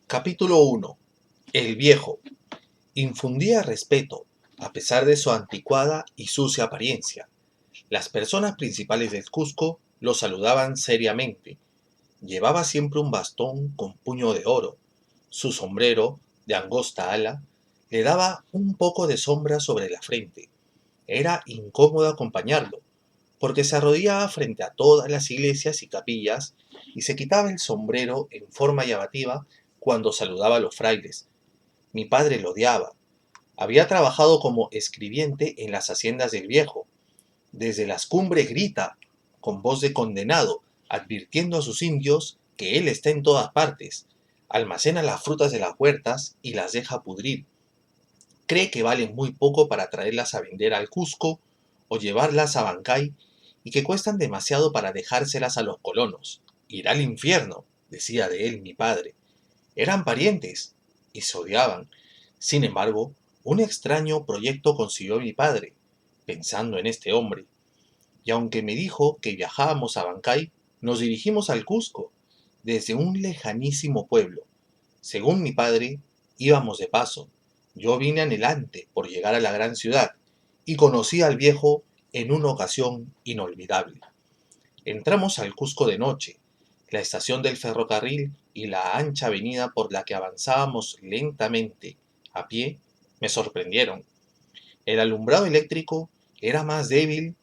Capítulo 1. El viejo. Infundía respeto, a pesar de su anticuada y sucia apariencia. Las personas principales del Cusco lo saludaban seriamente. Llevaba siempre un bastón con puño de oro. Su sombrero, de angosta ala, le daba un poco de sombra sobre la frente. Era incómodo acompañarlo, porque se arrodillaba frente a todas las iglesias y capillas y se quitaba el sombrero en forma llamativa cuando saludaba a los frailes. Mi padre lo odiaba. Había trabajado como escribiente en las haciendas del viejo. Desde las cumbres grita, con voz de condenado, advirtiendo a sus indios que él está en todas partes. Almacena las frutas de las huertas y las deja pudrir. Cree que valen muy poco para traerlas a vender al Cusco o llevarlas a Bancay y que cuestan demasiado para dejárselas a los colonos. Irá al infierno, decía de él mi padre. Eran parientes y se odiaban. Sin embargo, un extraño proyecto consiguió mi padre, pensando en este hombre, y aunque me dijo que viajábamos a Bancay, nos dirigimos al Cusco, desde un lejanísimo pueblo. Según mi padre, íbamos de paso. Yo vine anhelante por llegar a la gran ciudad, y conocí al viejo en una ocasión inolvidable. Entramos al Cusco de noche. La estación del ferrocarril y la ancha avenida por la que avanzábamos lentamente a pie me sorprendieron. El alumbrado eléctrico era más débil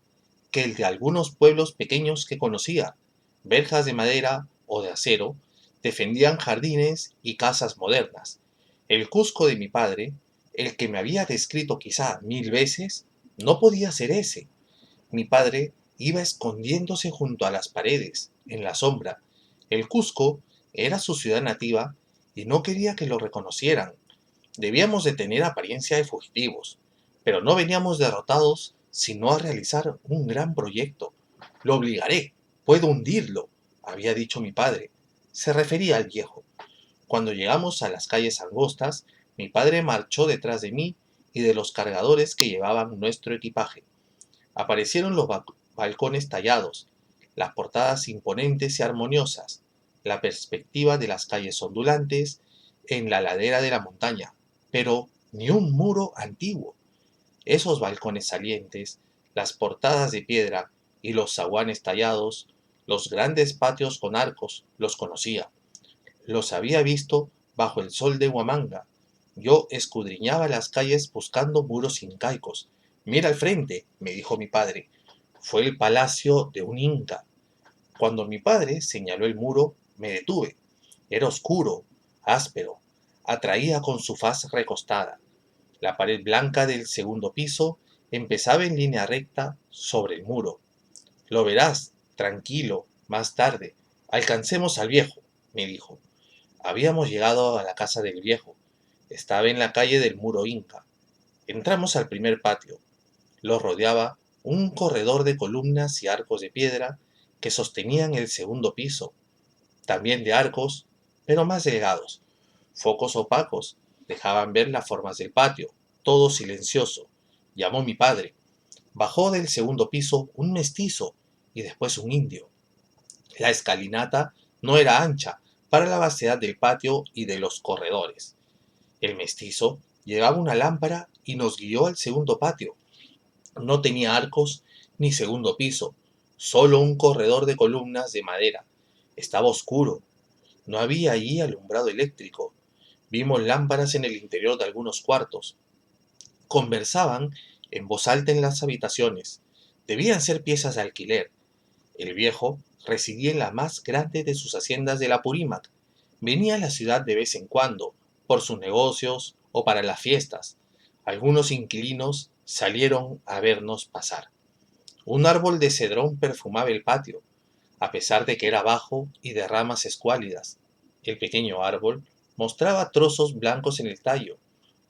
que el de algunos pueblos pequeños que conocía. Verjas de madera o de acero defendían jardines y casas modernas. El Cusco de mi padre, el que me había descrito quizá 1000 veces, no podía ser ese. Mi padre iba escondiéndose junto a las paredes, en la sombra. El Cusco era su ciudad nativa y no quería que lo reconocieran. Debíamos de tener apariencia de fugitivos, pero no veníamos derrotados sino a realizar un gran proyecto. Lo obligaré, puedo hundirlo, había dicho mi padre. Se refería al viejo. Cuando llegamos a las calles angostas, mi padre marchó detrás de mí y de los cargadores que llevaban nuestro equipaje. Aparecieron los balcones tallados, las portadas imponentes y armoniosas, la perspectiva de las calles ondulantes en la ladera de la montaña, pero ni un muro antiguo. Esos balcones salientes, las portadas de piedra y los zaguanes tallados, los grandes patios con arcos, los conocía. Los había visto bajo el sol de Huamanga. Yo escudriñaba las calles buscando muros incaicos. Mira al frente, me dijo mi padre. Fue el palacio de un inca. Cuando mi padre señaló el muro, me detuve. Era oscuro, áspero, atraía con su faz recostada. La pared blanca del segundo piso empezaba en línea recta sobre el muro. Lo verás, tranquilo, más tarde. Alcancemos al viejo, me dijo. Habíamos llegado a la casa del viejo. Estaba en la calle del muro Inca. Entramos al primer patio. Lo rodeaba un corredor de columnas y arcos de piedra que sostenían el segundo piso, también de arcos, pero más delgados. Focos opacos dejaban ver las formas del patio, todo silencioso. Llamó mi padre. Bajó del segundo piso un mestizo y después un indio. La escalinata no era ancha para la vastedad del patio y de los corredores. El mestizo llevaba una lámpara y nos guió al segundo patio. No tenía arcos ni segundo piso, solo un corredor de columnas de madera. Estaba oscuro. No había allí alumbrado eléctrico. Vimos lámparas en el interior de algunos cuartos. Conversaban en voz alta en las habitaciones. Debían ser piezas de alquiler. El viejo residía en la más grande de sus haciendas de la Purímac. Venía a la ciudad de vez en cuando, por sus negocios o para las fiestas. Algunos inquilinos salieron a vernos pasar. Un árbol de cedrón perfumaba el patio, a pesar de que era bajo y de ramas escuálidas. El pequeño árbol mostraba trozos blancos en el tallo.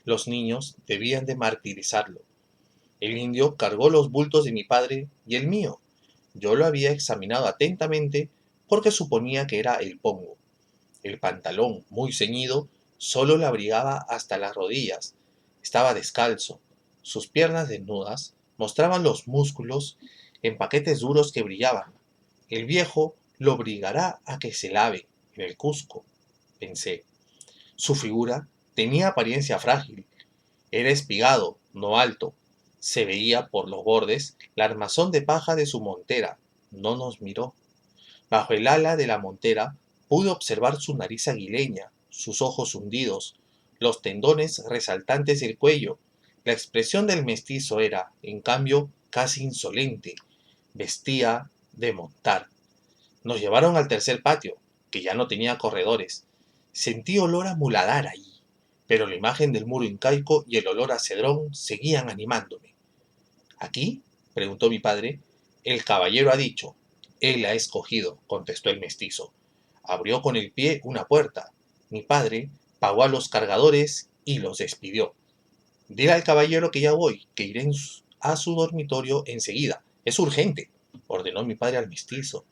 Los niños debían de martirizarlo. El indio cargó los bultos de mi padre y el mío. Yo lo había examinado atentamente porque suponía que era el pongo. El pantalón, muy ceñido, solo le abrigaba hasta las rodillas. Estaba descalzo. Sus piernas desnudas mostraban los músculos en paquetes duros que brillaban. El viejo lo obligará a que se lave en el Cusco, pensé. Su figura tenía apariencia frágil, era espigado, no alto. Se veía por los bordes la armazón de paja de su montera. No nos miró. Bajo el ala de la montera pude observar su nariz aguileña, sus ojos hundidos, los tendones resaltantes del cuello. La expresión del mestizo era, en cambio, casi insolente. Vestía de montar. Nos llevaron al tercer patio, que ya no tenía corredores. Sentí olor a muladar allí, pero la imagen del muro incaico y el olor a cedrón seguían animándome. ¿Aquí?, preguntó mi padre. El caballero ha dicho. Él ha escogido, contestó el mestizo. Abrió con el pie una puerta. Mi padre pagó a los cargadores y los despidió. Dile al caballero que ya voy, que iré a su dormitorio enseguida. Es urgente, ordenó mi padre al mestizo.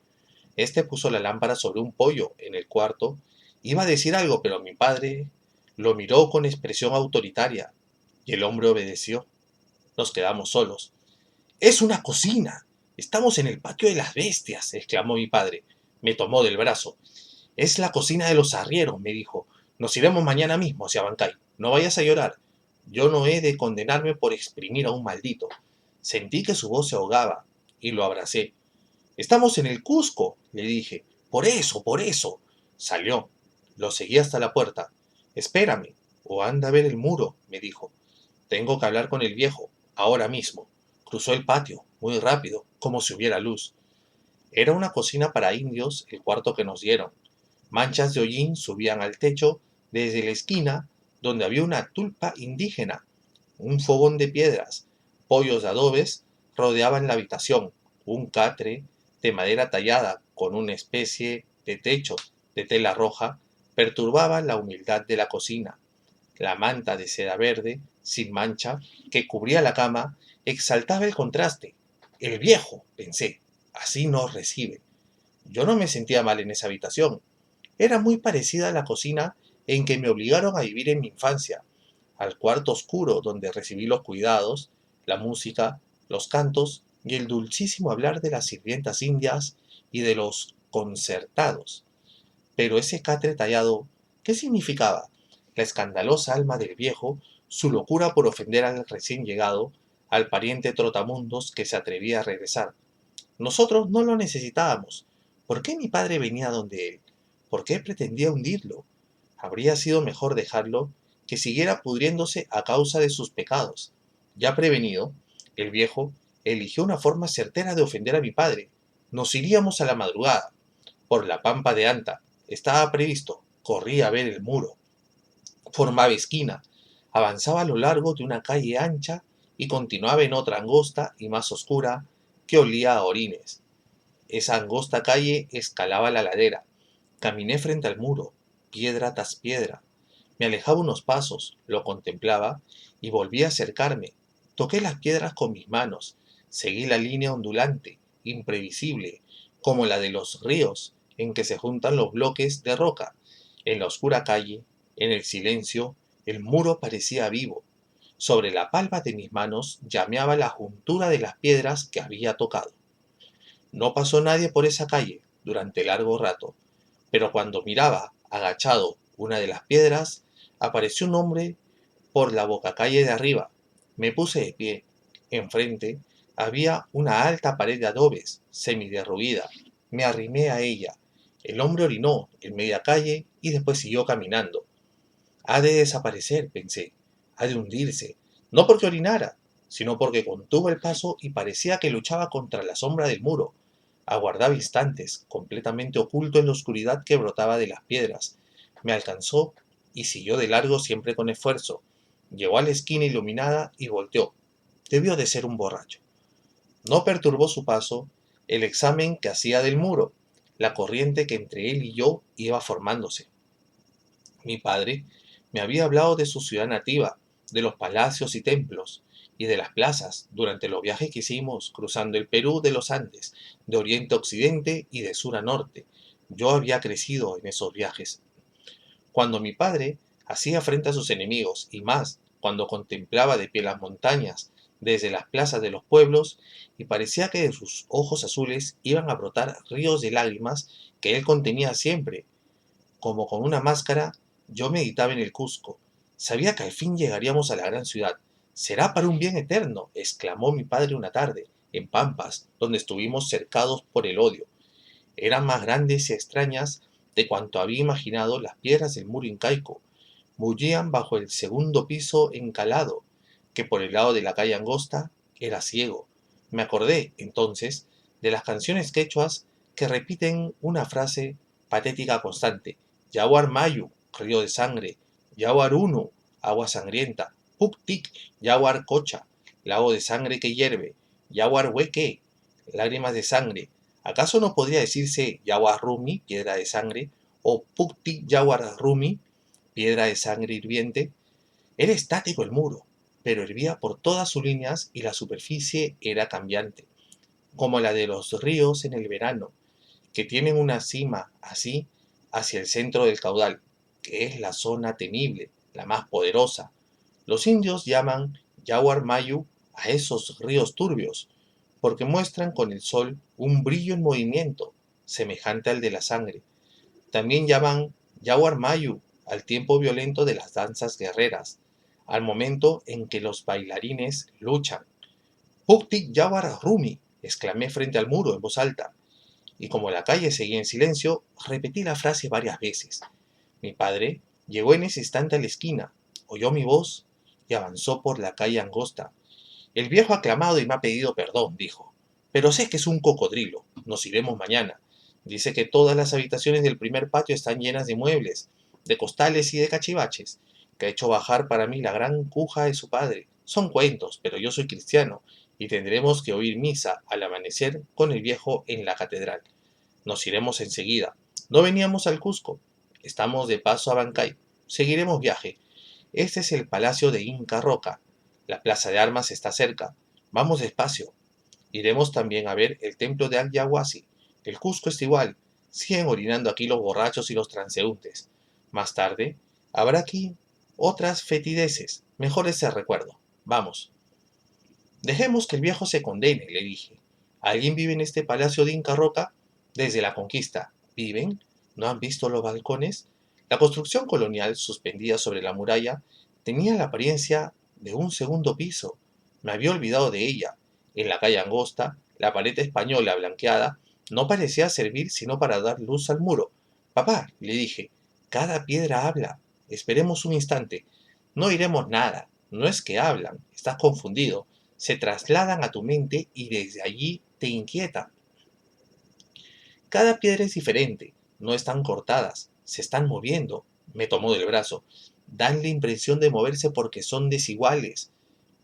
Este puso la lámpara sobre un poyo en el cuarto. Iba a decir algo, pero mi padre lo miró con expresión autoritaria, y el hombre obedeció. Nos quedamos solos. ¡Es una cocina! Estamos en el patio de las bestias, exclamó mi padre. Me tomó del brazo. Es la cocina de los arrieros, me dijo. Nos iremos mañana mismo hacia Bancay. No vayas a llorar. Yo no he de condenarme por exprimir a un maldito. Sentí que su voz se ahogaba, y lo abracé. Estamos en el Cusco, le dije. Por eso, por eso. Salió. Lo seguí hasta la puerta. Espérame, o anda a ver el muro, me dijo. Tengo que hablar con el viejo, ahora mismo. Cruzó el patio, muy rápido, como si hubiera luz. Era una cocina para indios el cuarto que nos dieron. Manchas de hollín subían al techo desde la esquina donde había una tulpa indígena. Un fogón de piedras, pollos de adobes rodeaban la habitación. Un catre de madera tallada con una especie de techo de tela roja perturbaba la humildad de la cocina. La manta de seda verde, sin mancha, que cubría la cama, exaltaba el contraste. El viejo, pensé, así nos recibe. Yo no me sentía mal en esa habitación. Era muy parecida a la cocina en que me obligaron a vivir en mi infancia, al cuarto oscuro donde recibí los cuidados, la música, los cantos y el dulcísimo hablar de las sirvientas indias y de los concertados. Pero ese catre tallado, ¿qué significaba? La escandalosa alma del viejo, su locura por ofender al recién llegado, al pariente trotamundos que se atrevía a regresar. Nosotros no lo necesitábamos. ¿Por qué mi padre venía donde él? ¿Por qué pretendía hundirlo? Habría sido mejor dejarlo que siguiera pudriéndose a causa de sus pecados. Ya prevenido, el viejo eligió una forma certera de ofender a mi padre. Nos iríamos a la madrugada, por la pampa de Anta. Estaba previsto. Corrí a ver el muro. Formaba esquina. Avanzaba a lo largo de una calle ancha y continuaba en otra angosta y más oscura que olía a orines. Esa angosta calle escalaba la ladera. Caminé frente al muro, piedra tras piedra. Me alejaba unos pasos, lo contemplaba y volví a acercarme. Toqué las piedras con mis manos. Seguí la línea ondulante, imprevisible, como la de los ríos en que se juntan los bloques de roca. En la oscura calle, en el silencio, el muro parecía vivo. Sobre la palma de mis manos llameaba la juntura de las piedras que había tocado. No pasó nadie por esa calle durante largo rato, pero cuando miraba, agachado, una de las piedras, apareció un hombre por la bocacalle de arriba. Me puse de pie. Enfrente había una alta pared de adobes, semiderruida. Me arrimé a ella. El hombre orinó en media calle y después siguió caminando. Ha de desaparecer, pensé. Ha de hundirse. No porque orinara, sino porque contuvo el paso y parecía que luchaba contra la sombra del muro. Aguardaba instantes, completamente oculto en la oscuridad que brotaba de las piedras. Me alcanzó y siguió de largo siempre con esfuerzo. Llegó a la esquina iluminada y volteó. Debió de ser un borracho. No perturbó su paso el examen que hacía del muro, la corriente que entre él y yo iba formándose. Mi padre me había hablado de su ciudad nativa, de los palacios y templos, y de las plazas, durante los viajes que hicimos cruzando el Perú de los Andes, de oriente a occidente y de sur a norte. Yo había crecido en esos viajes. Cuando mi padre hacía frente a sus enemigos, y más, cuando contemplaba de pie las montañas desde las plazas de los pueblos, y parecía que de sus ojos azules iban a brotar ríos de lágrimas que él contenía siempre, como con una máscara, Yo meditaba en el Cusco. Sabía que al fin llegaríamos a la gran ciudad. Será para un bien eterno, exclamó mi padre una tarde, en Pampas, donde estuvimos cercados por el odio. Eran más grandes y extrañas de cuanto había imaginado las piedras del muro incaico. Bullían bajo el segundo piso encalado, que por el lado de la calle angosta era ciego. Me acordé, entonces, de las canciones quechuas que repiten una frase patética constante: Yaguar Mayu, río de sangre; Yaguar Unu, agua sangrienta; Puktik, Yaguar Cocha, lago de sangre que hierve; Yaguar Hueque, lágrimas de sangre. ¿Acaso no podría decirse Yaguar Rumi, piedra de sangre, o Puktik Yaguar Rumi, piedra de sangre hirviente? Era estático el muro, pero hervía por todas sus líneas y la superficie era cambiante, como la de los ríos en el verano, que tienen una cima así hacia el centro del caudal, que es la zona temible, la más poderosa. Los indios llaman Yaguar Mayu a esos ríos turbios, porque muestran con el sol un brillo en movimiento, semejante al de la sangre. También llaman Yaguar Mayu al tiempo violento de las danzas guerreras, al momento en que los bailarines luchan. Puktik Yaguar Rumi, exclamé frente al muro en voz alta, y como la calle seguía en silencio, repetí la frase varias veces. Mi padre llegó en ese instante a la esquina, oyó mi voz y avanzó por la calle angosta. El viejo ha clamado y me ha pedido perdón, dijo. Pero sé que es un cocodrilo. Nos iremos mañana. Dice que todas las habitaciones del primer patio están llenas de muebles, de costales y de cachivaches, que ha hecho bajar para mí la gran cuja de su padre. Son cuentos, pero yo soy cristiano, y tendremos que oír misa al amanecer con el viejo en la catedral. Nos iremos enseguida. No veníamos al Cusco. Estamos de paso a Bancay. Seguiremos viaje. Este es el palacio de Inca Roca. La plaza de armas está cerca. Vamos despacio. Iremos también a ver el templo de Ayahuasi. El Cusco es igual. Siguen orinando aquí los borrachos y los transeúntes. Más tarde, habrá aquí otras fetideces. Mejor ese recuerdo. Vamos. Dejemos que el viejo se condene, le dije. ¿Alguien vive en este palacio de Inca Roca? Desde la conquista. ¿Viven? ¿No han visto los balcones? La construcción colonial, suspendida sobre la muralla, tenía la apariencia de un segundo piso. Me había olvidado de ella. En la calle angosta, la pared española blanqueada no parecía servir sino para dar luz al muro. Papá, le dije, cada piedra habla. Esperemos un instante. No oiremos nada. No es que hablan. Estás confundido. Se trasladan a tu mente y desde allí te inquietan. Cada piedra es diferente, no están cortadas, se están moviendo. Me tomó del brazo. Dan la impresión de moverse porque son desiguales,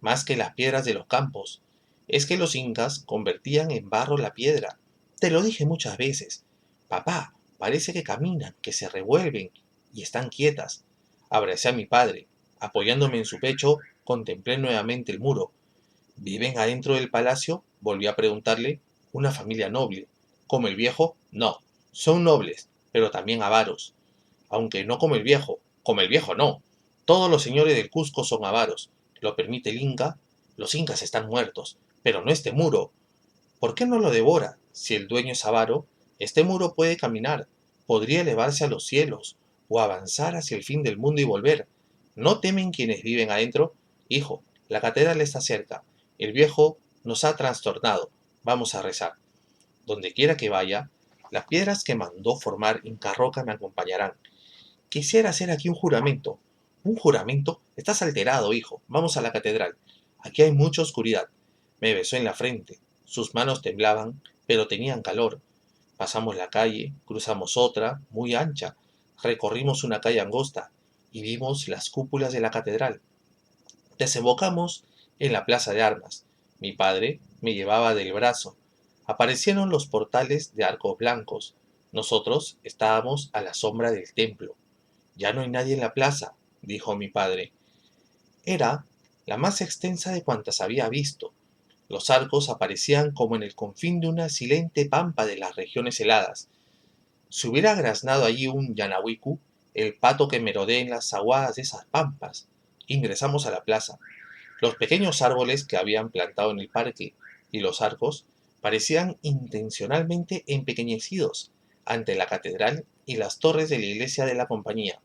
más que las piedras de los campos. Es que los incas convertían en barro la piedra. Te lo dije muchas veces. Papá, parece que caminan, que se revuelven y están quietas. Abracé a mi padre. Apoyándome en su pecho, contemplé nuevamente el muro. ¿Viven adentro del palacio? Volví a preguntarle. Una familia noble. ¿Como el viejo? No. Son nobles, pero también avaros. Aunque no como el viejo. Como el viejo no. Todos los señores del Cusco son avaros. ¿Lo permite el Inca? Los incas están muertos. Pero no este muro. ¿Por qué no lo devora? Si el dueño es avaro, este muro puede caminar. Podría elevarse a los cielos, o avanzar hacia el fin del mundo y volver. ¿No temen quienes viven adentro? Hijo, la catedral está cerca. El viejo nos ha trastornado. Vamos a rezar. Donde quiera que vaya, las piedras que mandó formar Inca Roca me acompañarán. Quisiera hacer aquí un juramento. ¿Un juramento? Estás alterado, hijo. Vamos a la catedral. Aquí hay mucha oscuridad. Me besó en la frente. Sus manos temblaban, pero tenían calor. Pasamos la calle, cruzamos otra, muy ancha. Recorrimos una calle angosta y vimos las cúpulas de la catedral. Desembocamos en la plaza de armas. Mi padre me llevaba del brazo. Aparecieron los portales de arcos blancos. Nosotros estábamos a la sombra del templo. Ya no hay nadie en la plaza, dijo mi padre. Era la más extensa de cuantas había visto. Los arcos aparecían como en el confín de una silente pampa de las regiones heladas. Si hubiera graznado allí un yanahuicu, el pato que merodea en las aguadas de esas pampas. Ingresamos a la plaza. Los pequeños árboles que habían plantado en el parque y los arcos parecían intencionalmente empequeñecidos ante la catedral y las torres de la iglesia de la compañía.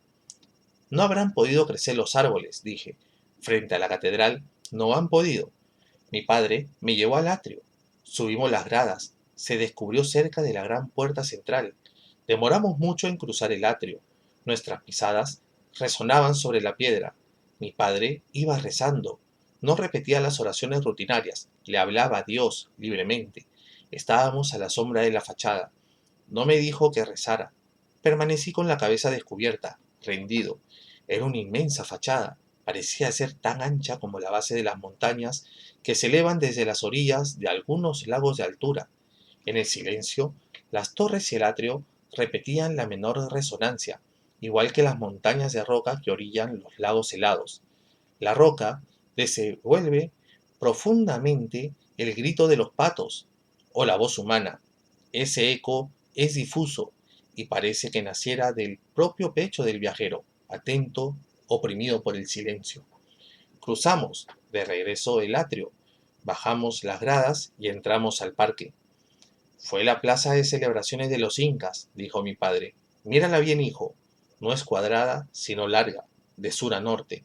No habrán podido crecer los árboles, dije. Frente a la catedral no han podido. Mi padre me llevó al atrio. Subimos las gradas. Se descubrió cerca de la gran puerta central. Demoramos mucho en cruzar el atrio. Nuestras pisadas resonaban sobre la piedra. Mi padre iba rezando. No repetía las oraciones rutinarias. Le hablaba a Dios libremente. Estábamos a la sombra de la fachada. No me dijo que rezara. Permanecí con la cabeza descubierta, rendido. Era una inmensa fachada. Parecía ser tan ancha como la base de las montañas que se elevan desde las orillas de algunos lagos de altura. En el silencio, las torres y el atrio repetían la menor resonancia, igual que las montañas de roca que orillan los lagos helados. La roca desenvuelve profundamente el grito de los patos o la voz humana. Ese eco es difuso y parece que naciera del propio pecho del viajero, atento, oprimido por el silencio. Cruzamos de regreso el atrio, bajamos las gradas y entramos al parque. Fue la plaza de celebraciones de los incas, dijo mi padre. Mírala bien, hijo. No es cuadrada, sino larga, de sur a norte.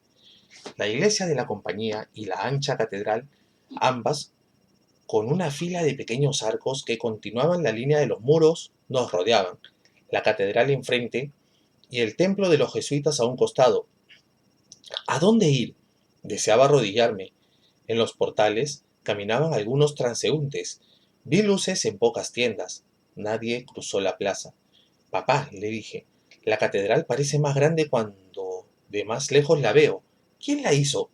La iglesia de la compañía y la ancha catedral, ambas con una fila de pequeños arcos que continuaban la línea de los muros, nos rodeaban. La catedral enfrente y el templo de los jesuitas a un costado. ¿A dónde ir? Deseaba arrodillarme. En los portales caminaban algunos transeúntes. Vi luces en pocas tiendas. Nadie cruzó la plaza. Papá, le dije, la catedral parece más grande cuando de más lejos la veo. ¿Quién la hizo?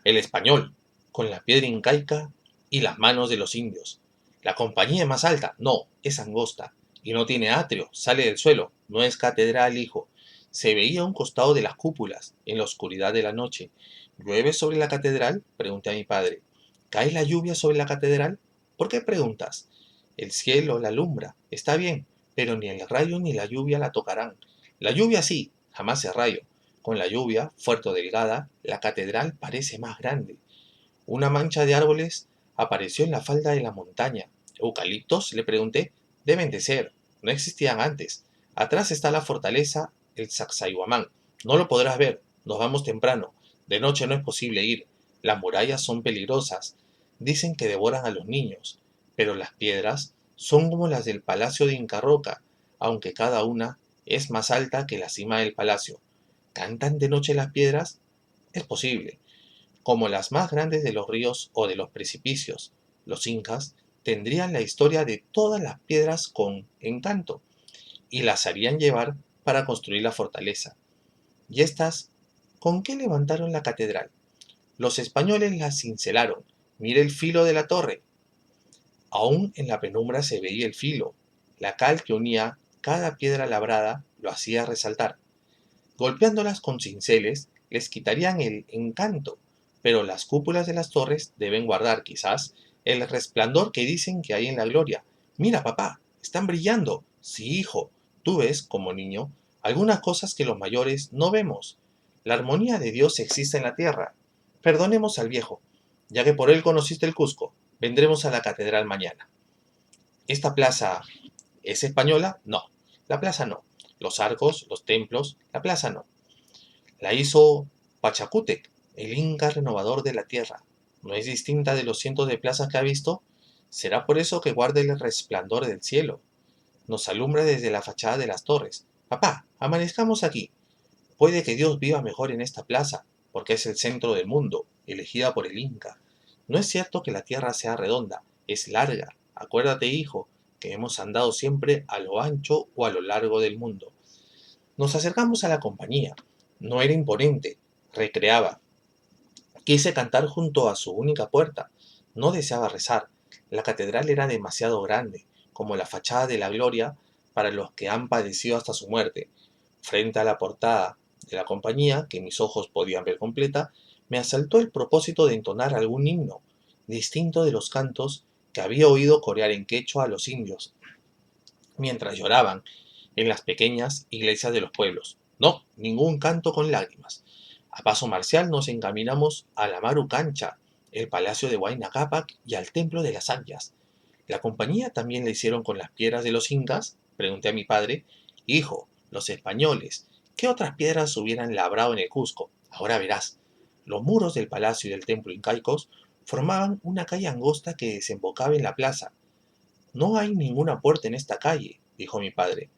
El español, con la piedra incaica y las manos de los indios. La compañía es más alta, no, es angosta, y no tiene atrio, sale del suelo, no es catedral, hijo. Se veía a un costado de las cúpulas, en la oscuridad de la noche. ¿Llueve sobre la catedral? Pregunté a mi padre. ¿Cae la lluvia sobre la catedral? ¿Por qué preguntas? El cielo la alumbra, está bien, pero ni el rayo ni la lluvia la tocarán. La lluvia sí, jamás el rayo. Con la lluvia, fuerte o delgada, la catedral parece más grande. Una mancha de árboles apareció en la falda de la montaña. ¿Eucaliptos? Le pregunté. Deben de ser. No existían antes. Atrás está la fortaleza, el Sacsayhuamán. No lo podrás ver. Nos vamos temprano. De noche no es posible ir. Las murallas son peligrosas. Dicen que devoran a los niños. Pero las piedras son como las del palacio de Inca Roca, aunque cada una es más alta que la cima del palacio. ¿Cantan de noche las piedras? Es posible. Como las más grandes de los ríos o de los precipicios, los incas tendrían la historia de todas las piedras con encanto y las harían llevar para construir la fortaleza. ¿Y estas con qué levantaron la catedral? Los españoles la cincelaron. Mire el filo de la torre. Aún en la penumbra se veía el filo. La cal que unía cada piedra labrada lo hacía resaltar. Golpeándolas con cinceles les quitarían el encanto, pero las cúpulas de las torres deben guardar, quizás, el resplandor que dicen que hay en la gloria. Mira, papá, están brillando. Sí, hijo, tú ves, como niño, algunas cosas que los mayores no vemos. La armonía de Dios existe en la tierra. Perdonemos al viejo, ya que por él conociste el Cusco. Vendremos a la catedral mañana. ¿Esta plaza es española? No, la plaza no. Los arcos, los templos, la plaza no. La hizo Pachacútec, el Inca renovador de la tierra. ¿No es distinta de los cientos de plazas que ha visto? Será por eso que guarda el resplandor del cielo. Nos alumbra desde la fachada de las torres. Papá, amanezcamos aquí. Puede que Dios viva mejor en esta plaza, porque es el centro del mundo, elegida por el Inca. No es cierto que la tierra sea redonda, es larga. Acuérdate, hijo, que hemos andado siempre a lo ancho o a lo largo del mundo. Nos acercamos a la compañía. No era imponente, recreaba. Quise cantar junto a su única puerta. No deseaba rezar. La catedral era demasiado grande, como la fachada de la gloria para los que han padecido hasta su muerte. Frente a la portada de la compañía, que mis ojos podían ver completa, me asaltó el propósito de entonar algún himno, distinto de los cantos que había oído corear en quechua a los indios, mientras lloraban en las pequeñas iglesias de los pueblos. No, ningún canto con lágrimas. A paso marcial nos encaminamos a la Maru Cancha, el palacio de Huayna Cápac y al templo de las Anjas. ¿La compañía también la hicieron con las piedras de los incas? Pregunté a mi padre. Hijo, los españoles, ¿Qué otras piedras hubieran labrado en el Cusco? Ahora verás. Los muros del palacio y del templo incaicos formaban una calle angosta que desembocaba en la plaza. No hay ninguna puerta en esta calle, dijo mi padre.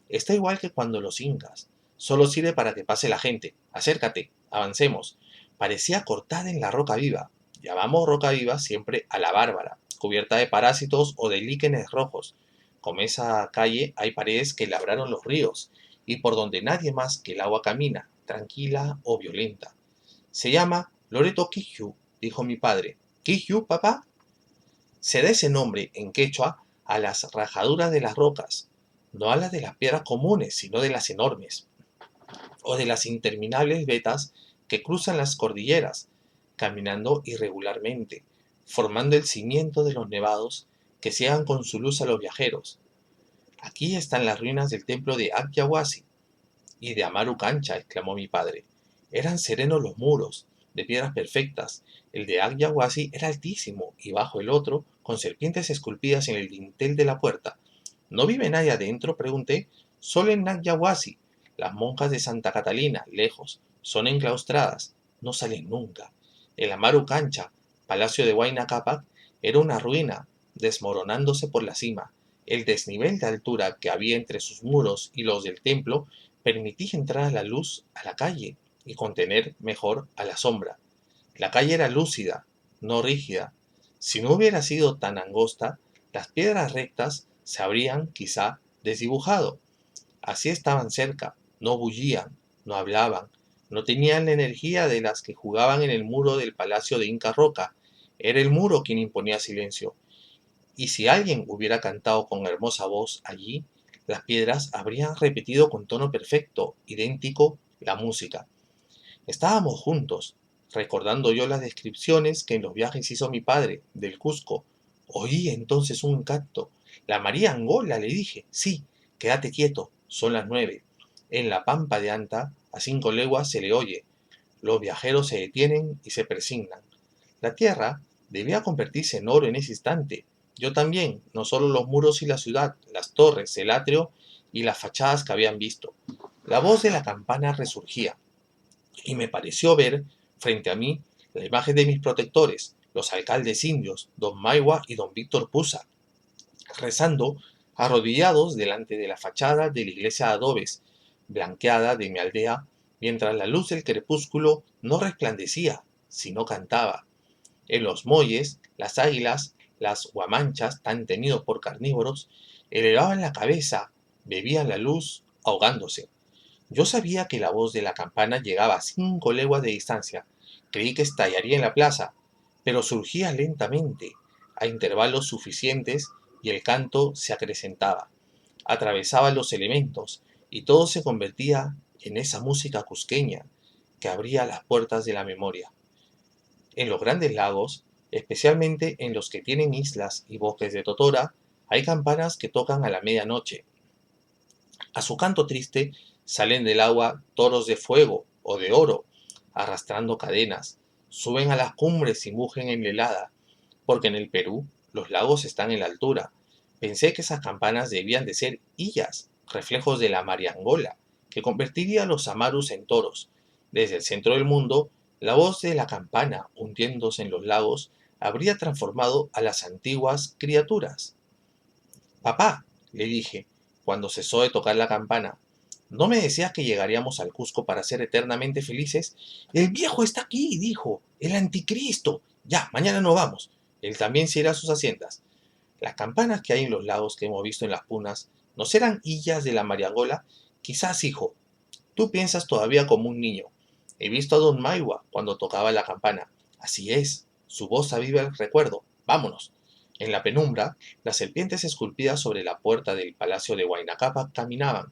Está igual que cuando los incas. Solo sirve para que pase la gente. Acércate, avancemos. Parecía cortada en la roca viva. Llamamos roca viva siempre a la bárbara, cubierta de parásitos o de líquenes rojos. Como esa calle hay paredes que labraron los ríos y por donde nadie más que el agua camina, tranquila o violenta. Se llama Loreto Quiju, dijo mi padre. ¿Quiju, papá? Se da ese nombre en quechua a las rajaduras de las rocas, no a las de las piedras comunes, sino de las enormes, o de las interminables vetas que cruzan las cordilleras, caminando irregularmente, formando el cimiento de los nevados que ciegan con su luz a los viajeros. Aquí están las ruinas del templo de Akyahuasi y de Amaru Cancha, exclamó mi padre. Eran serenos los muros, de piedras perfectas. El de Akyahuasi era altísimo y bajo el otro, con serpientes esculpidas en el dintel de la puerta. ¿No vive nadie adentro?, pregunté. Solo en Akyahuasi. Las monjas de Santa Catalina, lejos, son enclaustradas. No salen nunca. El Amaru Cancha, palacio de Huayna Cápac, era una ruina, desmoronándose por la cima. El desnivel de altura que había entre sus muros y los del templo permitía entrar a la luz a la calle y contener mejor a la sombra. La calle era lúcida, no rígida. Si no hubiera sido tan angosta, las piedras rectas se habrían, quizá, desdibujado. Así estaban cerca, no bullían, no hablaban, no tenían la energía de las que jugaban en el muro del palacio de Inca Roca. Era el muro quien imponía silencio. Y si alguien hubiera cantado con hermosa voz allí, las piedras habrían repetido con tono perfecto, idéntico, la música. Estábamos juntos, recordando yo las descripciones que en los viajes hizo mi padre, del Cusco. Oí entonces un canto. La María Angola, le dije. Sí, quédate quieto, son las 9. En la pampa de Anta, a 5 leguas, se le oye. Los viajeros se detienen y se presignan. La tierra debía convertirse en oro en ese instante. Yo también, no solo los muros y la ciudad, las torres, el atrio y las fachadas que habían visto. La voz de la campana resurgía, y me pareció ver, frente a mí, la imagen de mis protectores, los alcaldes indios, don Maigua y don Víctor Pusa, rezando arrodillados delante de la fachada de la iglesia de adobes, blanqueada de mi aldea, mientras la luz del crepúsculo no resplandecía, sino cantaba. En los muelles, las águilas, las guamanchas, tan tenidos por carnívoros, elevaban la cabeza, bebían la luz, ahogándose. Yo sabía que la voz de la campana llegaba a 5 leguas de distancia. Creí que estallaría en la plaza, pero surgía lentamente, a intervalos suficientes, y el canto se acrecentaba. Atravesaba los elementos, y todo se convertía en esa música cusqueña que abría las puertas de la memoria. En los grandes lagos, especialmente en los que tienen islas y bosques de totora, hay campanas que tocan a la medianoche. A su canto triste salen del agua toros de fuego o de oro, arrastrando cadenas, suben a las cumbres y mugen en la helada, porque en el Perú los lagos están en la altura. Pensé que esas campanas debían de ser illas, reflejos de la Mariangola, que convertiría a los amarus en toros. Desde el centro del mundo, la voz de la campana, hundiéndose en los lagos, habría transformado a las antiguas criaturas. Papá, le dije, cuando cesó de tocar la campana, ¿no me decías que llegaríamos al Cusco para ser eternamente felices? El viejo está aquí, dijo, el anticristo. Ya, mañana no vamos. Él también se irá a sus haciendas. Las campanas que hay en los lagos que hemos visto en las punas, ¿no serán illas de la Mariangola? Quizás, hijo. Tú piensas todavía como un niño. He visto a don Maiwa cuando tocaba la campana. Así es, su voz aviva el recuerdo. Vámonos. En la penumbra, las serpientes esculpidas sobre la puerta del palacio de Huayna Cápac caminaban.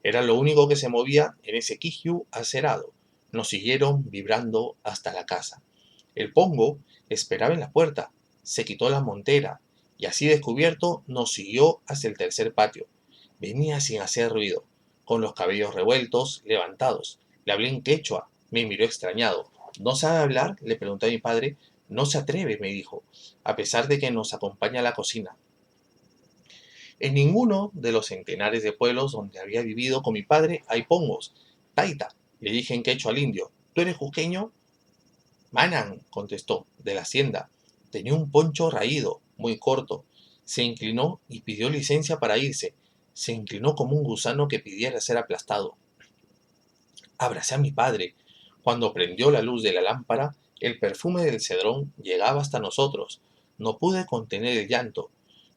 Era lo único que se movía en ese quiju acerado. Nos siguieron vibrando hasta la casa. El pongo esperaba en la puerta, se quitó la montera y así descubierto nos siguió hasta el tercer patio. Venía sin hacer ruido, con los cabellos revueltos, levantados. Le hablé en quechua, me miró extrañado. ¿No sabe hablar?, le pregunté a mi padre. No se atreve, me dijo, a pesar de que nos acompaña a la cocina. En ninguno de los centenares de pueblos donde había vivido con mi padre hay pongos, Taita, le dije en quechua al indio, ¿tú eres cusqueño? Manan, contestó, de la hacienda. Tenía un poncho raído, muy corto. Se inclinó y pidió licencia para irse. Se inclinó como un gusano que pidiera ser aplastado. Abracé a mi padre. Cuando prendió la luz de la lámpara, el perfume del cedrón llegaba hasta nosotros. No pude contener el llanto.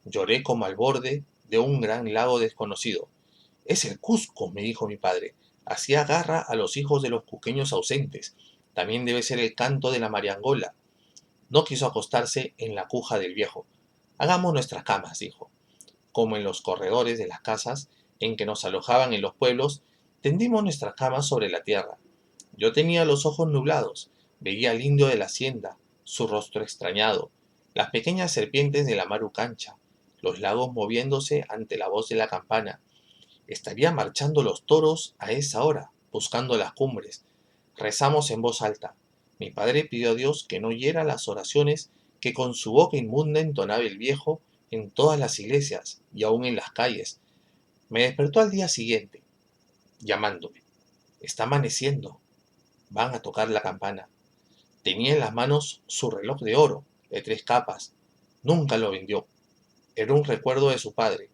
Lloré como al borde de un gran lago desconocido. Es el Cusco, me dijo mi padre. Así agarra a los hijos de los cusqueños ausentes. También debe ser el canto de la mariangola. No quiso acostarse en la cuja del viejo. Hagamos nuestras camas, dijo. Como en los corredores de las casas en que nos alojaban en los pueblos, tendimos nuestras camas sobre la tierra. Yo tenía los ojos nublados, veía al indio de la hacienda, su rostro extrañado, las pequeñas serpientes de la marucancha, los lagos moviéndose ante la voz de la campana. Estarían marchando los toros a esa hora, buscando las cumbres. Rezamos en voz alta. Mi padre pidió a Dios que no oyera las oraciones que con su boca inmunda entonaba el viejo en todas las iglesias y aun en las calles. Me despertó al día siguiente, llamándome. Está amaneciendo. Van a tocar la campana. Tenía en las manos su reloj de oro, de 3 capas. Nunca lo vendió. Era un recuerdo de su padre.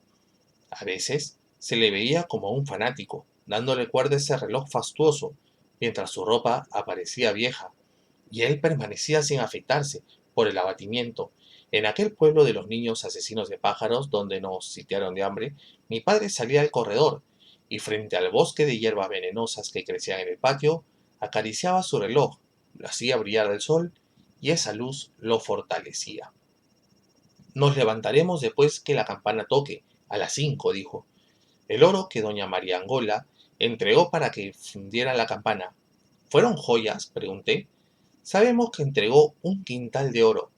A veces se le veía como a un fanático, dándole cuerda a ese reloj fastuoso, mientras su ropa aparecía vieja, y él permanecía sin afeitarse por el abatimiento. En aquel pueblo de los niños asesinos de pájaros, donde nos sitiaron de hambre, mi padre salía al corredor, y frente al bosque de hierbas venenosas que crecían en el patio, acariciaba su reloj, lo hacía brillar al sol, y esa luz lo fortalecía. Nos levantaremos después que la campana toque, a las 5, dijo. El oro que doña María Angola entregó para que fundiera la campana. ¿Fueron joyas?, pregunté. Sabemos que entregó un quintal de oro.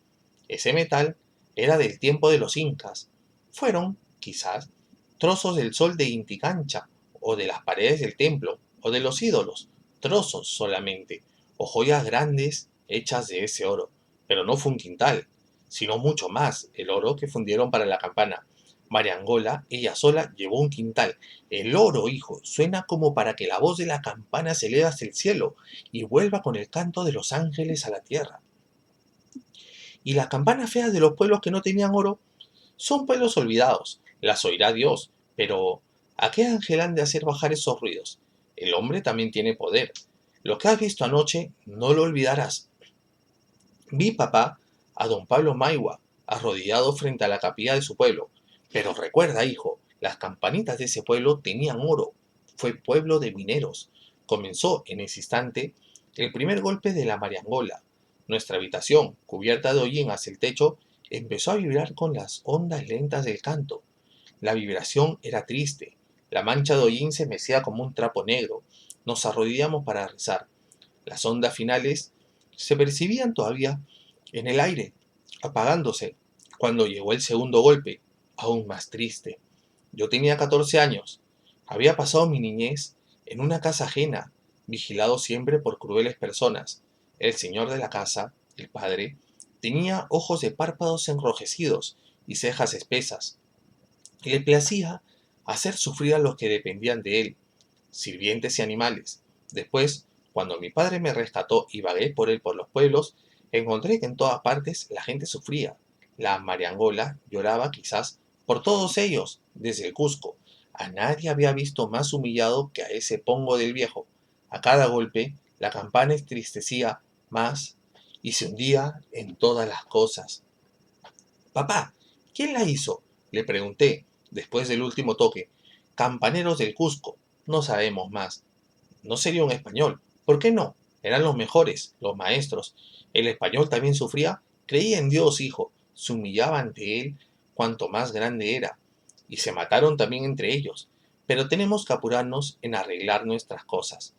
Ese metal era del tiempo de los incas. Fueron, quizás, trozos del sol de Inti Cancha, o de las paredes del templo, o de los ídolos, trozos solamente, o joyas grandes hechas de ese oro. Pero no fue un quintal, sino mucho más el oro que fundieron para la campana. María Angola, ella sola, llevó un quintal. El oro, hijo, suena como para que la voz de la campana se eleve hasta el cielo y vuelva con el canto de los ángeles a la tierra. Y las campanas feas de los pueblos que no tenían oro son pueblos olvidados, las oirá Dios, pero ¿a qué ángel han de hacer bajar esos ruidos? El hombre también tiene poder. Lo que has visto anoche no lo olvidarás. Vi, papá, a don Pablo Maigua, arrodillado frente a la capilla de su pueblo. Pero recuerda, hijo, las campanitas de ese pueblo tenían oro. Fue pueblo de mineros. Comenzó en ese instante el primer golpe de la mariangola. Nuestra habitación, cubierta de hollín hacia el techo, empezó a vibrar con las ondas lentas del canto. La vibración era triste. La mancha de hollín se mecía como un trapo negro. Nos arrodillamos para rezar. Las ondas finales se percibían todavía en el aire, apagándose, cuando llegó el segundo golpe, aún más triste. Yo tenía 14 años. Había pasado mi niñez en una casa ajena, vigilado siempre por crueles personas. El señor de la casa, el padre, tenía ojos de párpados enrojecidos y cejas espesas. Le placía hacer sufrir a los que dependían de él, sirvientes y animales. Después, cuando mi padre me rescató y vagué por él por los pueblos, encontré que en todas partes la gente sufría. La mariangola lloraba quizás por todos ellos, desde el Cusco. A nadie había visto más humillado que a ese pongo del viejo. A cada golpe, la campana entristecía más y se hundía en todas las cosas. Papá, ¿quién la hizo? Le pregunté, después del último toque. Campaneros del Cusco. No sabemos más. No sería un español. ¿Por qué no? Eran los mejores, los maestros. El español también sufría. Creía en Dios, hijo. Se humillaba ante él cuanto más grande era. Y se mataron también entre ellos. Pero tenemos que apurarnos en arreglar nuestras cosas.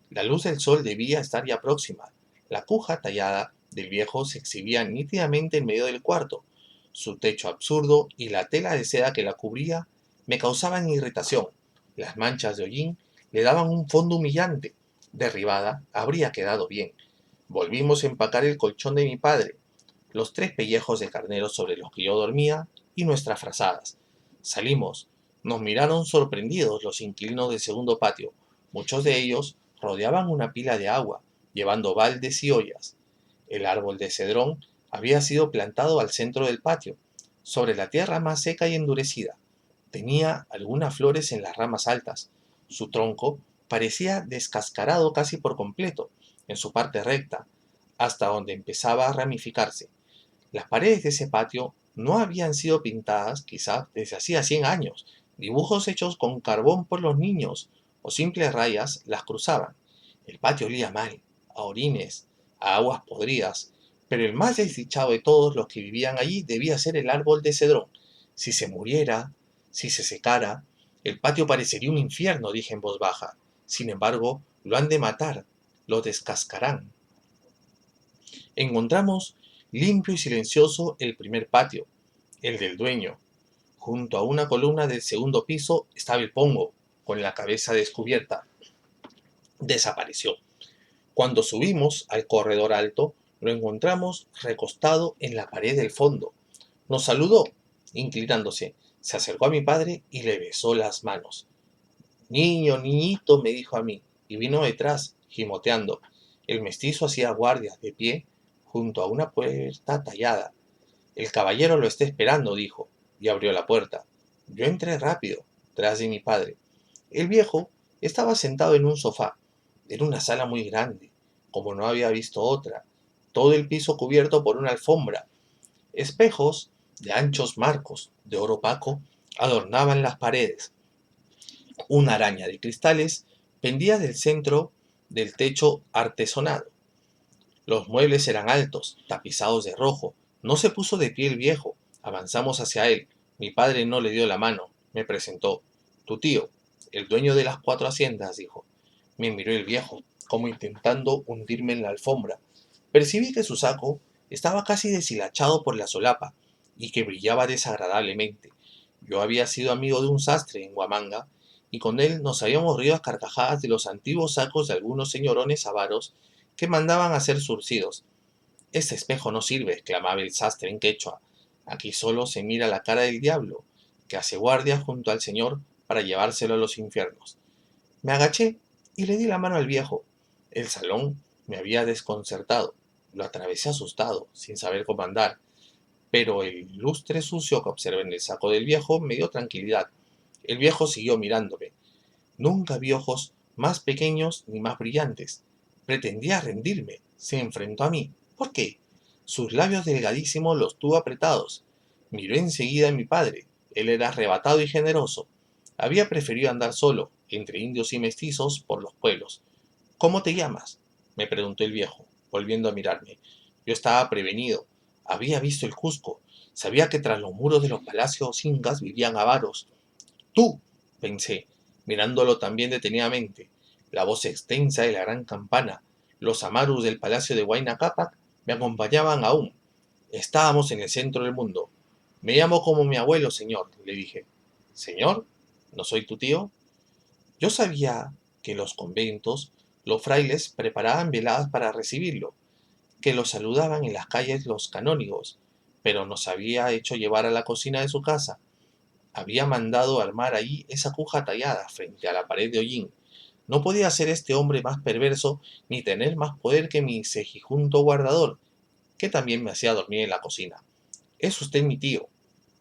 La luz del sol debía estar ya próxima. La cuja tallada del viejo se exhibía nítidamente en medio del cuarto. Su techo absurdo y la tela de seda que la cubría me causaban irritación. Las manchas de hollín le daban un fondo humillante. Derribada, habría quedado bien. Volvimos a empacar el colchón de mi padre, los 3 pellejos de carnero sobre los que yo dormía y nuestras frazadas. Salimos. Nos miraron sorprendidos los inquilinos del segundo patio. Muchos de ellos rodeaban una pila de agua, llevando baldes y ollas. El árbol de cedrón había sido plantado al centro del patio, sobre la tierra más seca y endurecida. Tenía algunas flores en las ramas altas. Su tronco parecía descascarado casi por completo, en su parte recta, hasta donde empezaba a ramificarse. Las paredes de ese patio no habían sido pintadas quizá desde hacía 100 años. Dibujos hechos con carbón por los niños o simples rayas las cruzaban. El patio olía mal, a orines, a aguas podridas, pero el más desdichado de todos los que vivían allí debía ser el árbol de cedrón. Si se muriera, si se secara, el patio parecería un infierno, dije en voz baja. Sin embargo, lo han de matar, lo descascarán. Encontramos limpio y silencioso el primer patio, el del dueño. Junto a una columna del segundo piso estaba el pongo, con la cabeza descubierta. Desapareció. Cuando subimos al corredor alto, lo encontramos recostado en la pared del fondo. Nos saludó, inclinándose. Se acercó a mi padre y le besó las manos. Niño, niñito, me dijo a mí, y vino detrás, gimoteando. El mestizo hacía guardia, de pie, junto a una puerta tallada. El caballero lo está esperando, dijo, y abrió la puerta. Yo entré rápido, tras de mi padre. El viejo estaba sentado en un sofá. Era una sala muy grande, como no había visto otra. Todo el piso cubierto por una alfombra. Espejos de anchos marcos de oro opaco adornaban las paredes. Una araña de cristales pendía del centro del techo artesonado. Los muebles eran altos, tapizados de rojo. No se puso de pie el viejo. Avanzamos hacia él. Mi padre no le dio la mano. Me presentó. Tu tío, el dueño de las 4 haciendas, dijo. Me miró el viejo, como intentando hundirme en la alfombra. Percibí que su saco estaba casi deshilachado por la solapa y que brillaba desagradablemente. Yo había sido amigo de un sastre en Huamanga y con él nos habíamos reído a carcajadas de los antiguos sacos de algunos señorones avaros que mandaban hacer surcidos. Este espejo no sirve, exclamaba el sastre en quechua. Aquí solo se mira la cara del diablo, que hace guardia junto al señor para llevárselo a los infiernos. Me agaché y le di la mano al viejo. El salón me había desconcertado. Lo atravesé asustado, sin saber cómo andar, pero el lustre sucio que observé en el saco del viejo me dio tranquilidad. El viejo siguió mirándome. Nunca vi ojos más pequeños ni más brillantes. Pretendía rendirme. Se enfrentó a mí. ¿Por qué? Sus labios delgadísimos los tuvo apretados. Miró enseguida a mi padre. Él era arrebatado y generoso. Había preferido andar solo, entre indios y mestizos, por los pueblos. ¿Cómo te llamas? Me preguntó el viejo, volviendo a mirarme. Yo estaba prevenido. Había visto el Cusco. Sabía que tras los muros de los palacios incas vivían avaros. Tú, pensé, mirándolo también detenidamente. La voz extensa de la gran campana, los amarus del palacio de Huayna Cápac me acompañaban aún. Estábamos en el centro del mundo. Me llamo como mi abuelo, señor, le dije. ¿Señor? ¿No soy tu tío? Yo sabía que en los conventos los frailes preparaban veladas para recibirlo, que lo saludaban en las calles los canónigos, pero nos había hecho llevar a la cocina de su casa. Había mandado armar allí esa cuja tallada frente a la pared de hollín. No podía ser este hombre más perverso ni tener más poder que mi cejijunto guardador, que también me hacía dormir en la cocina. Es usted mi tío.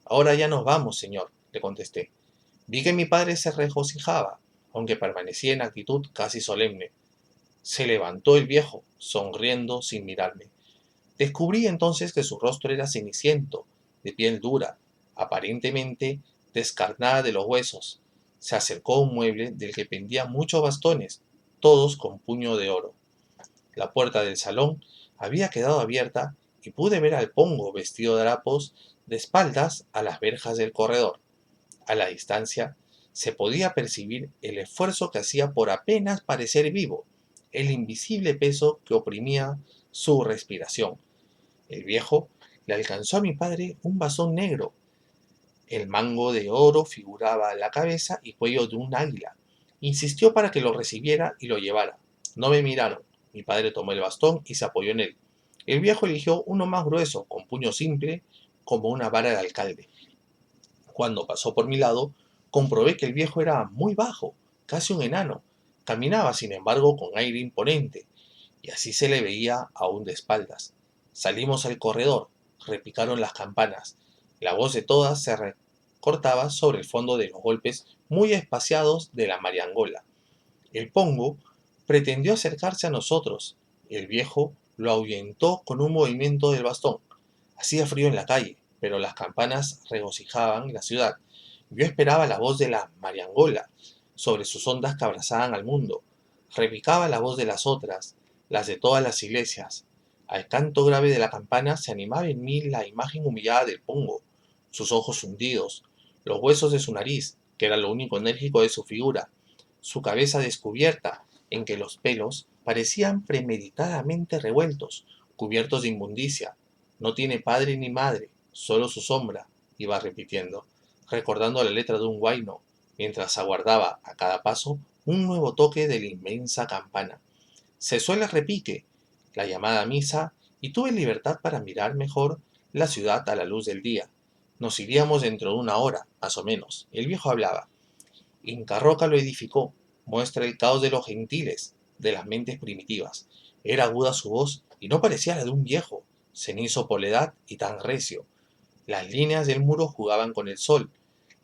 Ahora ya nos vamos, señor, le contesté. Vi que mi padre se regocijaba, aunque permanecía en actitud casi solemne. Se levantó el viejo, sonriendo sin mirarme. Descubrí entonces que su rostro era ceniciento, de piel dura, aparentemente descarnada de los huesos. Se acercó a un mueble del que pendían muchos bastones, todos con puño de oro. La puerta del salón había quedado abierta y pude ver al Pongo vestido de harapos de espaldas a las verjas del corredor. A la distancia se podía percibir el esfuerzo que hacía por apenas parecer vivo, el invisible peso que oprimía su respiración. El viejo le alcanzó a mi padre un bastón negro. El mango de oro figuraba la cabeza y cuello de un águila. Insistió para que lo recibiera y lo llevara. No me miraron. Mi padre tomó el bastón y se apoyó en él. El viejo eligió uno más grueso, con puño simple, como una vara de alcalde. Cuando pasó por mi lado, comprobé que el viejo era muy bajo, casi un enano. Caminaba, sin embargo, con aire imponente, y así se le veía aún de espaldas. Salimos al corredor, repicaron las campanas. La voz de todas se recortaba sobre el fondo de los golpes muy espaciados de la mariangola. El pongo pretendió acercarse a nosotros. El viejo lo ahuyentó con un movimiento del bastón. Hacía frío en la calle, pero las campanas regocijaban la ciudad. Yo esperaba la voz de la mariangola sobre sus ondas que abrazaban al mundo. Repicaba la voz de las otras, las de todas las iglesias. Al canto grave de la campana se animaba en mí la imagen humillada del pongo, sus ojos hundidos, los huesos de su nariz, que era lo único enérgico de su figura, su cabeza descubierta, en que los pelos parecían premeditadamente revueltos, cubiertos de inmundicia. No tiene padre ni madre, solo su sombra, iba repitiendo, recordando la letra de un huayno, mientras aguardaba a cada paso un nuevo toque de la inmensa campana. Cesó el repique, la llamada a misa, y tuve libertad para mirar mejor la ciudad a la luz del día. Nos iríamos dentro de una hora, más o menos. El viejo hablaba. Inca Roca lo edificó, muestra el caos de los gentiles, de las mentes primitivas. Era aguda su voz y no parecía la de un viejo, cenizo por la edad y tan recio. Las líneas del muro jugaban con el sol.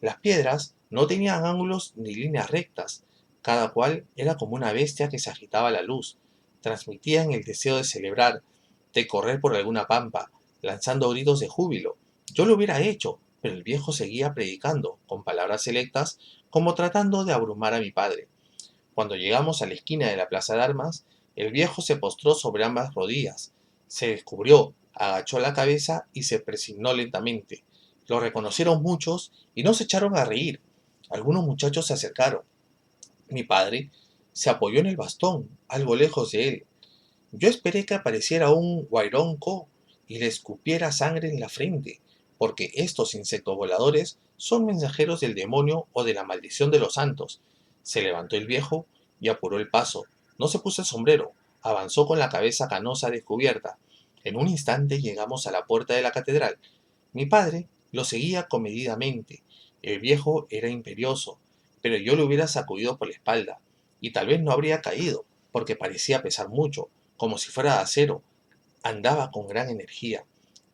Las piedras no tenían ángulos ni líneas rectas, cada cual era como una bestia que se agitaba a la luz. Transmitían el deseo de celebrar, de correr por alguna pampa, lanzando gritos de júbilo. Yo lo hubiera hecho, pero el viejo seguía predicando, con palabras selectas, como tratando de abrumar a mi padre. Cuando llegamos a la esquina de la plaza de armas, el viejo se postró sobre ambas rodillas, se descubrió, agachó la cabeza y se persignó lentamente. Lo reconocieron muchos y no se echaron a reír. Algunos muchachos se acercaron. Mi padre se apoyó en el bastón, algo lejos de él. Yo esperé que apareciera un guaironco y le escupiera sangre en la frente, porque estos insectos voladores son mensajeros del demonio o de la maldición de los santos. Se levantó el viejo y apuró el paso. No se puso el sombrero, avanzó con la cabeza canosa descubierta. En un instante llegamos a la puerta de la catedral. Mi padre lo seguía comedidamente. El viejo era imperioso, pero yo le hubiera sacudido por la espalda, y tal vez no habría caído, porque parecía pesar mucho, como si fuera de acero. Andaba con gran energía.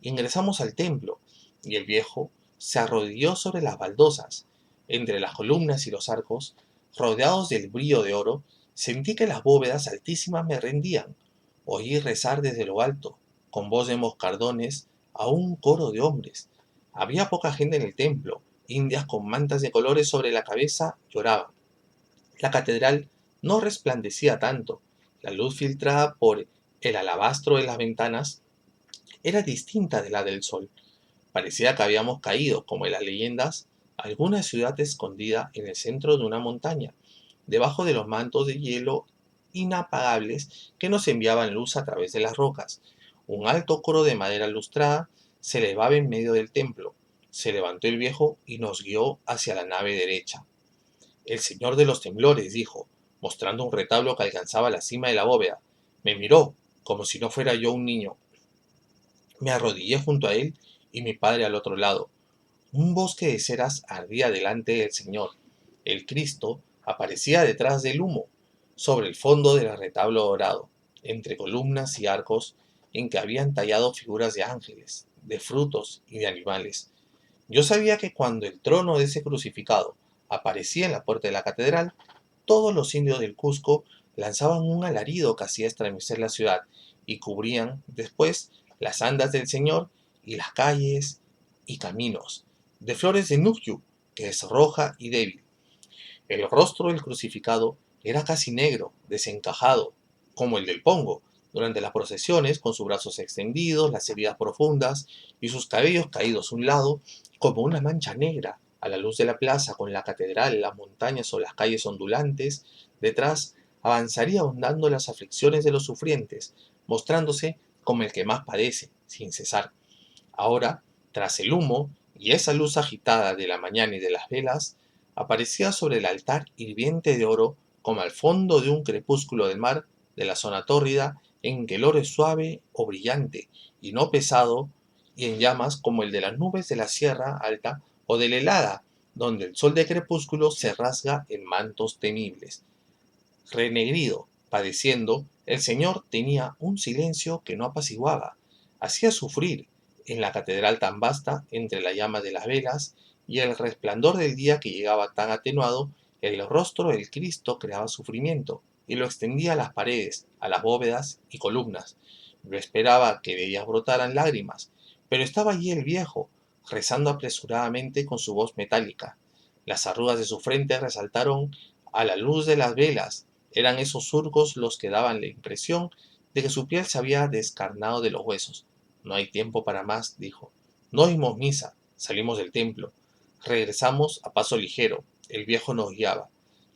Ingresamos al templo, y el viejo se arrodilló sobre las baldosas. Entre las columnas y los arcos, rodeados del brillo de oro, sentí que las bóvedas altísimas me rendían. Oí rezar desde lo alto, con voz de moscardones, a un coro de hombres. Había poca gente en el templo. Indias con mantas de colores sobre la cabeza lloraban. La catedral no resplandecía tanto. La luz filtrada por el alabastro de las ventanas era distinta de la del sol. Parecía que habíamos caído, como en las leyendas, a alguna ciudad escondida en el centro de una montaña, debajo de los mantos de hielo inapagables que nos enviaban luz a través de las rocas. Un alto coro de madera lustrada se elevaba en medio del templo. Se levantó el viejo y nos guió hacia la nave derecha. El señor de los temblores, dijo, mostrando un retablo que alcanzaba la cima de la bóveda. Me miró, como si no fuera yo un niño. Me arrodillé junto a él y mi padre al otro lado. Un bosque de ceras ardía delante del Señor. El Cristo aparecía detrás del humo, sobre el fondo del retablo dorado, entre columnas y arcos en que habían tallado figuras de ángeles, de frutos y de animales. Yo sabía que cuando el trono de ese crucificado aparecía en la puerta de la catedral, todos los indios del Cusco lanzaban un alarido que hacía estremecer la ciudad y cubrían después las andas del Señor y las calles y caminos de flores de Nuyu, que es roja y débil. El rostro del crucificado era casi negro, desencajado, como el del Pongo, durante las procesiones, con sus brazos extendidos, las heridas profundas y sus cabellos caídos a un lado, como una mancha negra, a la luz de la plaza, con la catedral, las montañas o las calles ondulantes, detrás avanzaría ahondando las aflicciones de los sufrientes, mostrándose como el que más padece, sin cesar. Ahora, tras el humo y esa luz agitada de la mañana y de las velas, aparecía sobre el altar hirviente de oro, como al fondo de un crepúsculo del mar, de la zona tórrida, en que el oro es suave o brillante, y no pesado, y en llamas como el de las nubes de la sierra alta o de la helada, donde el sol de crepúsculo se rasga en mantos temibles. Renegrido, padeciendo, el señor tenía un silencio que no apaciguaba, hacía sufrir en la catedral tan vasta entre la llama de las velas y el resplandor del día que llegaba tan atenuado, el rostro del Cristo creaba sufrimiento y lo extendía a las paredes, a las bóvedas y columnas. Yo esperaba que de ellas brotaran lágrimas, pero estaba allí el viejo, rezando apresuradamente con su voz metálica. Las arrugas de su frente resaltaron a la luz de las velas. Eran esos surcos los que daban la impresión de que su piel se había descarnado de los huesos. No hay tiempo para más, dijo. No oímos misa, salimos del templo. Regresamos a paso ligero. El viejo nos guiaba.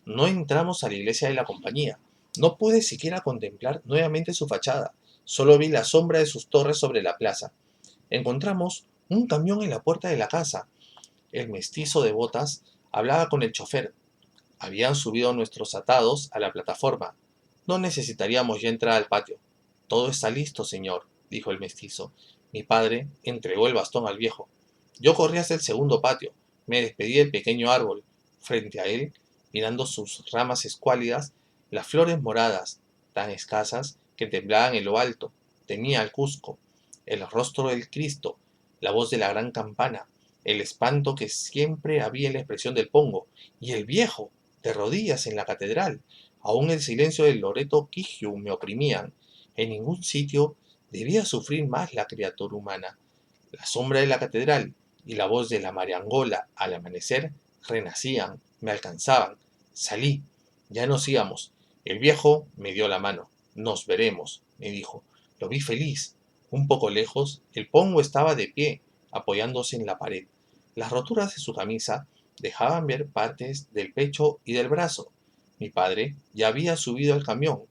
No entramos a la iglesia de la compañía. No pude siquiera contemplar nuevamente su fachada. Solo vi la sombra de sus torres sobre la plaza. Encontramos un camión en la puerta de la casa. El mestizo de botas hablaba con el chofer. Habían subido nuestros atados a la plataforma. No necesitaríamos ya entrar al patio. Todo está listo, señor, dijo el mestizo. Mi padre entregó el bastón al viejo. Yo corrí hacia el segundo patio. Me despedí del pequeño árbol. Frente a él, mirando sus ramas escuálidas, las flores moradas, tan escasas que temblaban en lo alto, tenía al Cusco, el rostro del Cristo, la voz de la gran campana, el espanto que siempre había en la expresión del Pongo, y el viejo, de rodillas en la catedral. Aún el silencio del Loreto Quigio me oprimían. En ningún sitio debía sufrir más la criatura humana. La sombra de la catedral y la voz de la mariangola al amanecer renacían, me alcanzaban. Salí. Ya nos íbamos. El viejo me dio la mano. Nos veremos, me dijo. Lo vi feliz. Un poco lejos, el Pongo estaba de pie, apoyándose en la pared. Las roturas de su camisa dejaban ver partes del pecho y del brazo. Mi padre ya había subido al camión.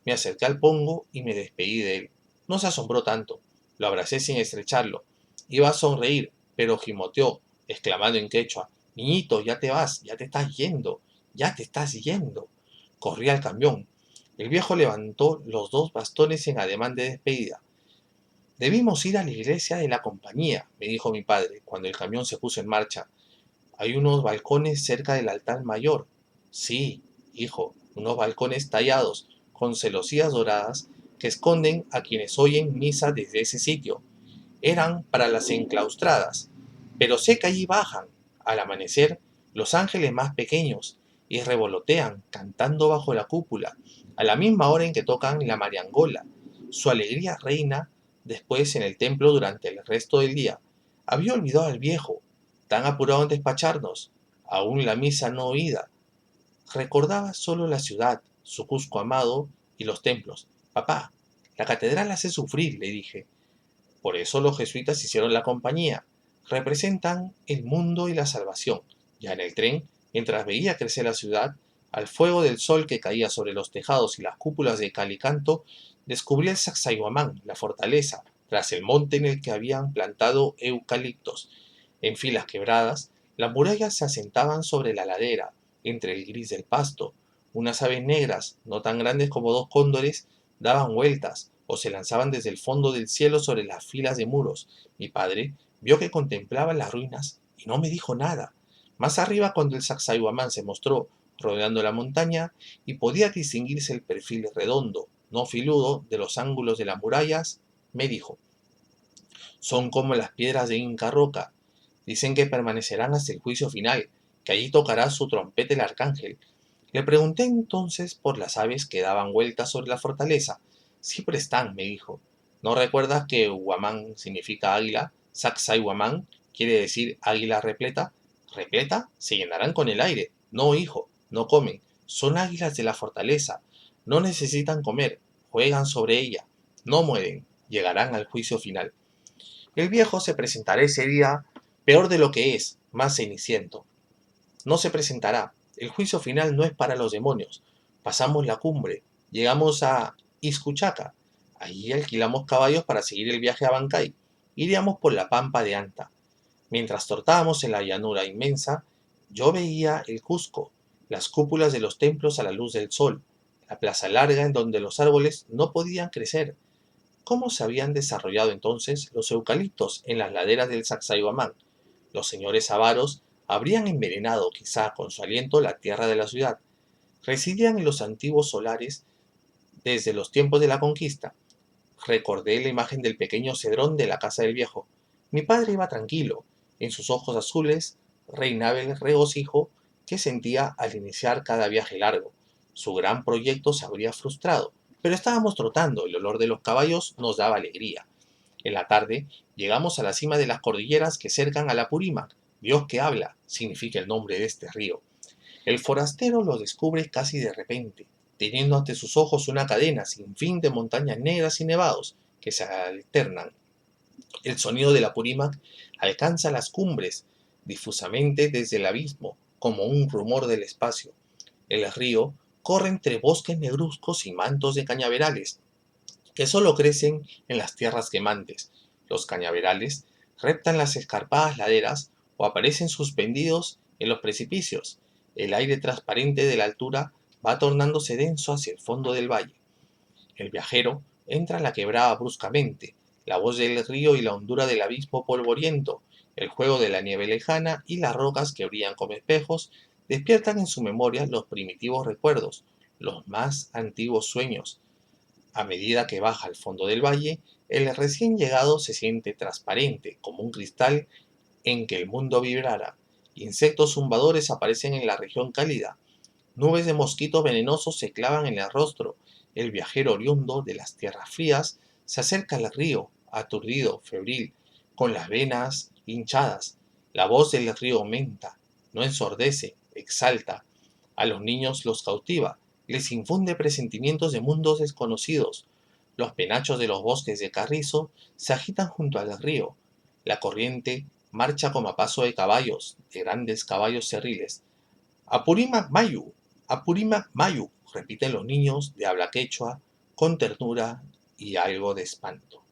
Me acerqué al Pongo y me despedí de él. No se asombró tanto. Lo abracé sin estrecharlo. Iba a sonreír, pero gimoteó, exclamando en quechua: Niñito, ya te vas, ya te estás yendo, ya te estás yendo. Corrí al camión. El viejo levantó los dos bastones en ademán de despedida. Debimos ir a la iglesia de la compañía, me dijo mi padre, cuando el camión se puso en marcha. Hay unos balcones cerca del altar mayor. Sí, hijo, unos balcones tallados, con celosías doradas, que esconden a quienes oyen misa desde ese sitio. Eran para las enclaustradas, pero sé que allí bajan, al amanecer, los ángeles más pequeños, y revolotean, cantando bajo la cúpula, a la misma hora en que tocan la mariangola. Su alegría reina después en el templo durante el resto del día. Había olvidado al viejo, tan apurado en despacharnos, aún la misa no oída. Recordaba solo la ciudad, su Cusco amado y los templos. Papá, la catedral hace sufrir, le dije. Por eso los jesuitas hicieron la compañía. Representan el mundo y la salvación. Ya en el tren, mientras veía crecer la ciudad, al fuego del sol que caía sobre los tejados y las cúpulas de cal y canto, descubrí el Sacsayhuamán, la fortaleza, tras el monte en el que habían plantado eucaliptos. En filas quebradas, las murallas se asentaban sobre la ladera, entre el gris del pasto. Unas aves negras, no tan grandes como dos cóndores, daban vueltas o se lanzaban desde el fondo del cielo sobre las filas de muros. Mi padre vio que contemplaba las ruinas y no me dijo nada. Más arriba, cuando el Sacsayhuamán se mostró rodeando la montaña y podía distinguirse el perfil redondo, no filudo, de los ángulos de las murallas, me dijo: son como las piedras de Inca Roca. Dicen que permanecerán hasta el juicio final, que allí tocará su trompeta el arcángel. Le pregunté entonces por las aves que daban vueltas sobre la fortaleza. Siempre están, me dijo. ¿No recuerdas que Huamán significa águila? Sacsayhuamán quiere decir águila repleta. ¿Repleta? Se llenarán con el aire. No, hijo, no comen. Son águilas de la fortaleza. No necesitan comer. Juegan sobre ella. No mueren. Llegarán al juicio final. El viejo se presentará ese día peor de lo que es, más ceniciento. No se presentará. El juicio final no es para los demonios. Pasamos la cumbre, llegamos a Iscuchaca. Allí alquilamos caballos para seguir el viaje a Bancay. Iríamos por la pampa de Anta. Mientras tortábamos en la llanura inmensa, yo veía el Cusco, las cúpulas de los templos a la luz del sol, la plaza larga en donde los árboles no podían crecer. ¿Cómo se habían desarrollado entonces los eucaliptos en las laderas del Sacsayhuamán? Los señores avaros habrían envenenado quizá con su aliento la tierra de la ciudad. Residían en los antiguos solares desde los tiempos de la conquista. Recordé la imagen del pequeño cedrón de la casa del viejo. Mi padre iba tranquilo. En sus ojos azules reinaba el regocijo que sentía al iniciar cada viaje largo. Su gran proyecto se habría frustrado, pero estábamos trotando, el olor de los caballos nos daba alegría. En la tarde llegamos a la cima de las cordilleras que cercan a la Purímac. Dios que habla, significa el nombre de este río. El forastero lo descubre casi de repente, teniendo ante sus ojos una cadena sin fin de montañas negras y nevados que se alternan. El sonido de la Purímac alcanza las cumbres difusamente desde el abismo, como un rumor del espacio. El río corre entre bosques negruzcos y mantos de cañaverales, que solo crecen en las tierras quemantes. Los cañaverales reptan las escarpadas laderas o aparecen suspendidos en los precipicios. El aire transparente de la altura va tornándose denso hacia el fondo del valle. El viajero entra en la quebrada bruscamente. La voz del río y la hondura del abismo polvoriento, el juego de la nieve lejana y las rocas que brillan como espejos despiertan en su memoria los primitivos recuerdos, los más antiguos sueños. A medida que baja al fondo del valle, el recién llegado se siente transparente, como un cristal en que el mundo vibrara. Insectos zumbadores aparecen en la región cálida. Nubes de mosquitos venenosos se clavan en el rostro. El viajero oriundo de las tierras frías se acerca al río, aturdido, febril, con las venas hinchadas. La voz del río aumenta, no ensordece, exalta. A los niños los cautiva, les infunde presentimientos de mundos desconocidos. Los penachos de los bosques de carrizo se agitan junto al río. La corriente marcha como a paso de caballos, de grandes caballos cerriles. Apurímac Mayu, Apurímac Mayu, repiten los niños de habla quechua con ternura y algo de espanto.